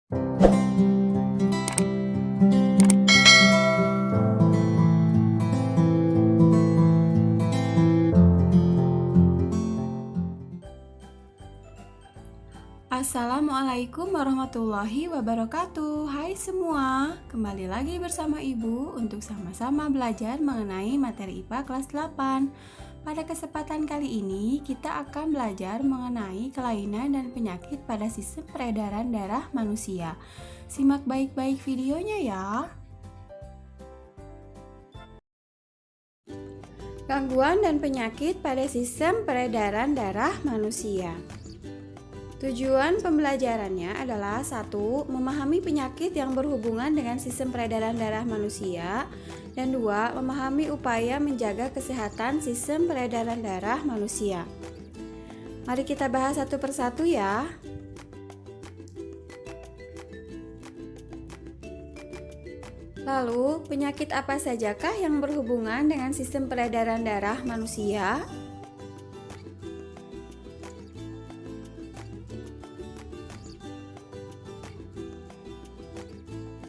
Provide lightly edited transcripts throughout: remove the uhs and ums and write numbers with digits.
Assalamualaikum warahmatullahi wabarakatuh. Hai semua, kembali lagi bersama Ibu untuk sama-sama belajar mengenai materi IPA kelas 8. Pada kesempatan kali ini kita akan belajar mengenai kelainan dan penyakit pada sistem peredaran darah manusia. Simak baik-baik videonya ya. Gangguan dan penyakit pada sistem peredaran darah manusia. Tujuan pembelajarannya adalah 1. Memahami penyakit yang berhubungan dengan sistem peredaran darah manusia, dan 2. Memahami upaya menjaga kesehatan sistem peredaran darah manusia. Mari kita bahas satu persatu ya. Lalu, penyakit apa sajakah yang berhubungan dengan sistem peredaran darah manusia?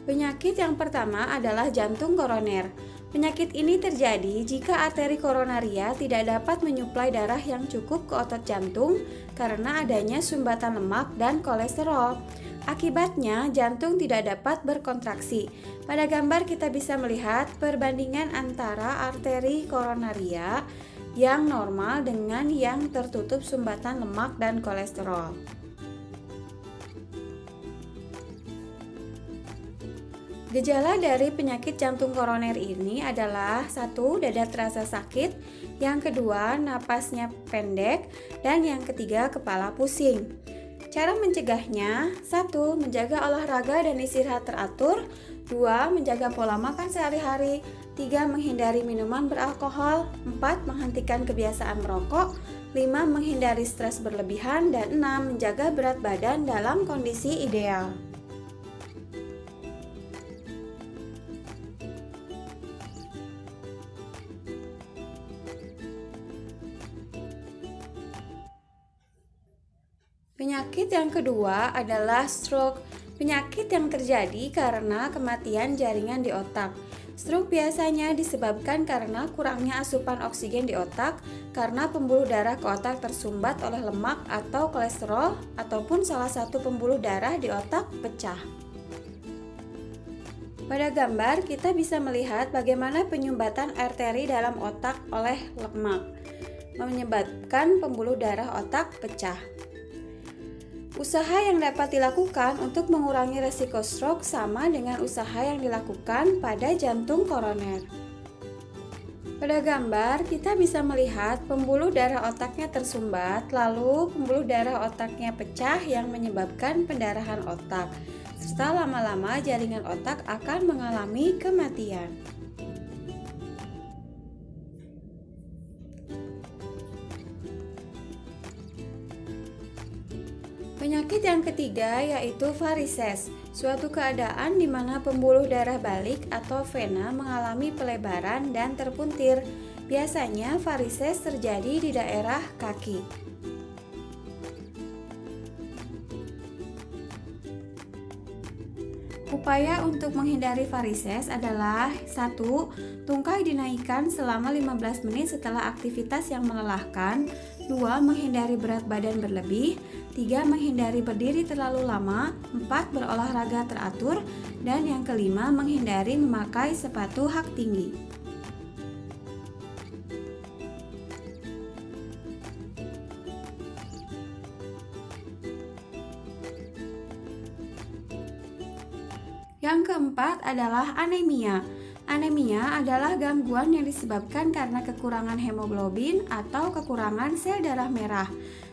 Penyakit yang pertama adalah jantung koroner. Penyakit ini terjadi jika arteri koronaria tidak dapat menyuplai darah yang cukup ke otot jantung karena adanya sumbatan lemak dan kolesterol. Akibatnya, jantung tidak dapat berkontraksi. Pada gambar kita bisa melihat perbandingan antara arteri koronaria yang normal dengan yang tertutup sumbatan lemak dan kolesterol. Gejala dari penyakit jantung koroner ini adalah 1. Dada terasa sakit, yang kedua napasnya pendek, dan yang ketiga kepala pusing. Cara mencegahnya: 1. Menjaga olahraga dan istirahat teratur, 2. Menjaga pola makan sehari-hari, 3. Menghindari minuman beralkohol, 4. Menghentikan kebiasaan merokok, 5. Menghindari stres berlebihan, dan 6. Menjaga berat badan dalam kondisi ideal. Penyakit yang kedua adalah stroke. Penyakit yang terjadi karena kematian jaringan di otak. Stroke biasanya disebabkan karena kurangnya asupan oksigen di otak karena pembuluh darah ke otak tersumbat oleh lemak atau kolesterol, ataupun salah satu pembuluh darah di otak pecah. Pada gambar kita bisa melihat bagaimana penyumbatan arteri dalam otak oleh lemak menyebabkan pembuluh darah otak pecah. Usaha yang dapat dilakukan untuk mengurangi resiko stroke sama dengan usaha yang dilakukan pada jantung koroner. Pada gambar kita bisa melihat pembuluh darah otaknya tersumbat, lalu pembuluh darah otaknya pecah yang menyebabkan pendarahan otak, serta lama-lama jaringan otak akan mengalami kematian. Penyakit yang ketiga yaitu varises, suatu keadaan di mana pembuluh darah balik atau vena mengalami pelebaran dan terpuntir. Biasanya varises terjadi di daerah kaki. Upaya untuk menghindari varises adalah 1. Tungkai dinaikkan selama 15 menit setelah aktivitas yang melelahkan, 2. Menghindari berat badan berlebih, 3. Menghindari berdiri terlalu lama, 4. Berolahraga teratur, dan yang kelima menghindari memakai sepatu hak tinggi. Yang keempat adalah anemia. Anemia adalah gangguan yang disebabkan karena kekurangan hemoglobin atau kekurangan sel darah merah.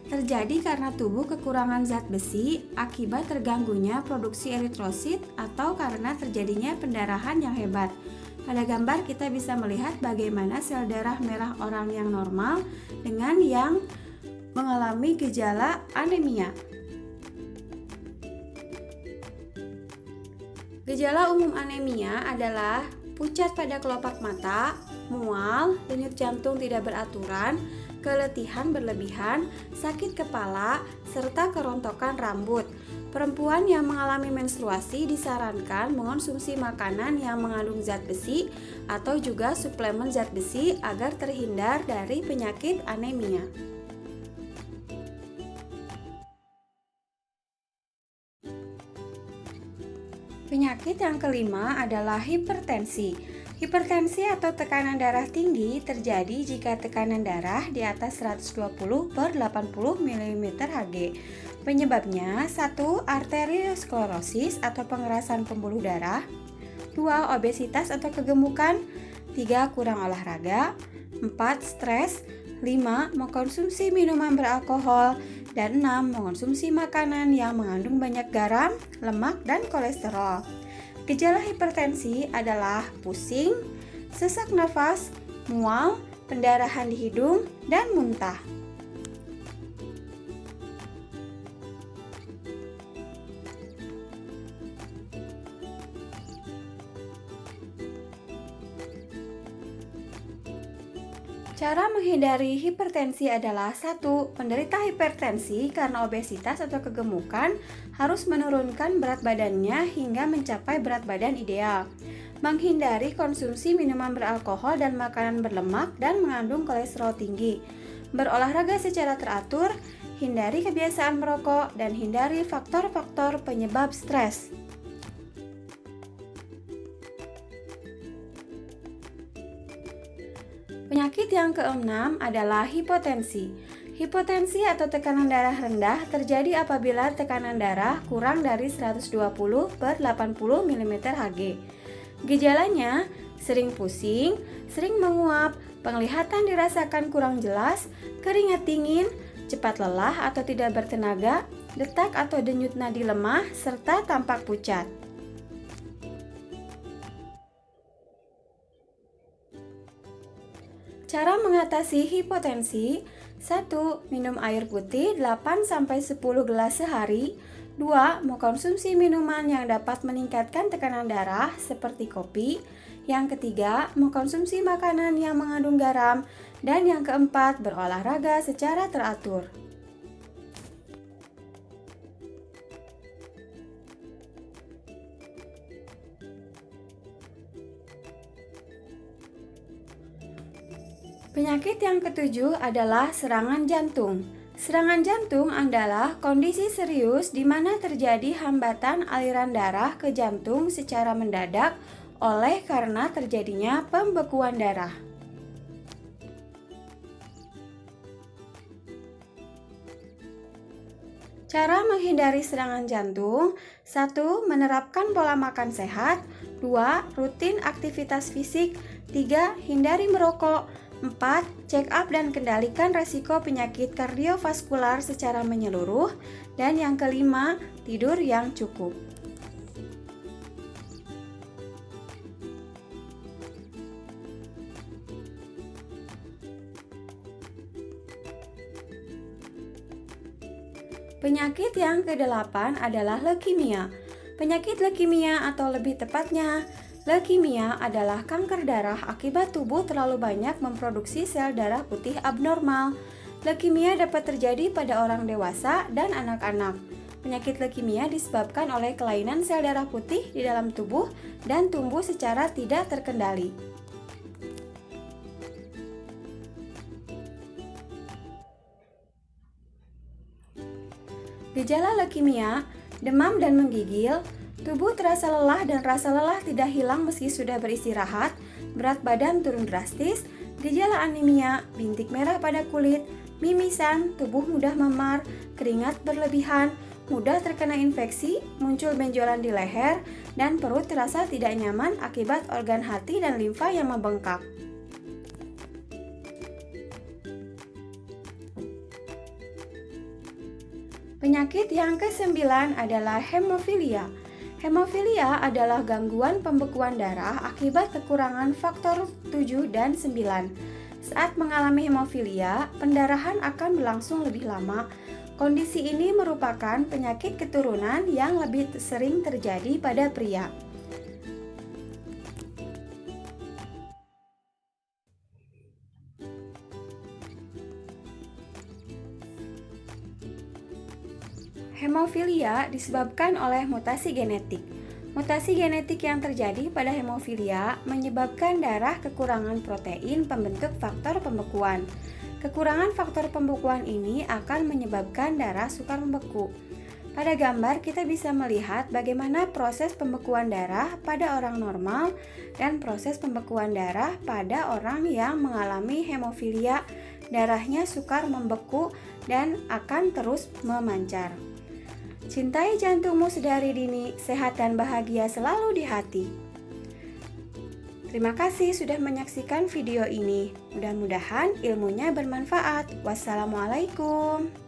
Terjadi karena tubuh kekurangan zat besi akibat terganggunya produksi eritrosit atau karena terjadinya pendarahan yang hebat. Pada gambar kita bisa melihat bagaimana sel darah merah orang yang normal dengan yang mengalami gejala anemia. Gejala umum anemia adalah pucat pada kelopak mata, mual, denyut jantung tidak beraturan, keletihan berlebihan, sakit kepala, serta kerontokan rambut. Perempuan yang mengalami menstruasi disarankan mengonsumsi makanan yang mengandung zat besi atau juga suplemen zat besi agar terhindar dari penyakit anemia. Penyakit yang kelima adalah hipertensi. Hipertensi atau tekanan darah tinggi terjadi jika tekanan darah di atas 120/80 mmHg. Penyebabnya 1. Arteriosklerosis atau pengerasan pembuluh darah, 2. Obesitas atau kegemukan, 3. Kurang olahraga, 4. Stres, 5. Mengkonsumsi minuman beralkohol, dan 6. Mengonsumsi makanan yang mengandung banyak garam, lemak, dan kolesterol. Gejala hipertensi adalah pusing, sesak nafas, mual, pendarahan di hidung, dan muntah. Cara menghindari hipertensi adalah 1. Penderita hipertensi karena obesitas atau kegemukan harus menurunkan berat badannya hingga mencapai berat badan ideal. Menghindari konsumsi minuman beralkohol dan makanan berlemak dan mengandung kolesterol tinggi. Berolahraga secara teratur, hindari kebiasaan merokok, dan hindari faktor-faktor penyebab stres. Penyakit yang keenam adalah hipotensi. Hipotensi atau tekanan darah rendah terjadi apabila tekanan darah kurang dari 120/80 mmHg. Gejalanya sering pusing, sering menguap, penglihatan dirasakan kurang jelas, keringat dingin, cepat lelah atau tidak bertenaga, detak atau denyut nadi lemah, serta tampak pucat. Cara mengatasi hipotensi: 1. Minum air putih 8-10 gelas sehari. 2. Mengkonsumsi minuman yang dapat meningkatkan tekanan darah seperti kopi. Yang ketiga, mengkonsumsi makanan yang mengandung garam. Dan yang keempat, berolahraga secara teratur. Penyakit yang ketujuh adalah serangan jantung. Serangan jantung adalah kondisi serius di mana terjadi hambatan aliran darah ke jantung secara mendadak oleh karena terjadinya pembekuan darah. Cara menghindari serangan jantung: 1. Menerapkan pola makan sehat. 2. Rutin aktivitas fisik. 3. Hindari merokok. 4. Check up dan kendalikan resiko penyakit kardiovaskular secara menyeluruh. Dan yang kelima, tidur yang cukup. Penyakit yang kedelapan adalah leukemia. Penyakit leukemia atau lebih tepatnya leukemia adalah kanker darah akibat tubuh terlalu banyak memproduksi sel darah putih abnormal. Leukemia dapat terjadi pada orang dewasa dan anak-anak. Penyakit leukemia disebabkan oleh kelainan sel darah putih di dalam tubuh dan tumbuh secara tidak terkendali. Gejala leukemia: demam dan menggigil, tubuh terasa lelah dan rasa lelah tidak hilang meski sudah beristirahat, berat badan turun drastis, gejala anemia, bintik merah pada kulit, mimisan, tubuh mudah memar, keringat berlebihan, mudah terkena infeksi, muncul benjolan di leher, dan perut terasa tidak nyaman akibat organ hati dan limfa yang membengkak. Penyakit yang ke-9 adalah hemofilia. Hemofilia adalah gangguan pembekuan darah akibat kekurangan faktor 7 dan 9. Saat mengalami hemofilia, pendarahan akan berlangsung lebih lama. Kondisi ini merupakan penyakit keturunan yang lebih sering terjadi pada pria. Hemofilia disebabkan oleh mutasi genetik. Mutasi genetik yang terjadi pada hemofilia menyebabkan darah kekurangan protein pembentuk faktor pembekuan. Kekurangan faktor pembekuan ini akan menyebabkan darah sukar membeku. Pada gambar kita bisa melihat bagaimana proses pembekuan darah pada orang normal dan proses pembekuan darah pada orang yang mengalami hemofilia. Darahnya sukar membeku dan akan terus memancar. Cintai jantungmu sedari dini, sehat dan bahagia selalu di hati. Terima kasih sudah menyaksikan video ini. Mudah-mudahan ilmunya bermanfaat. Wassalamualaikum.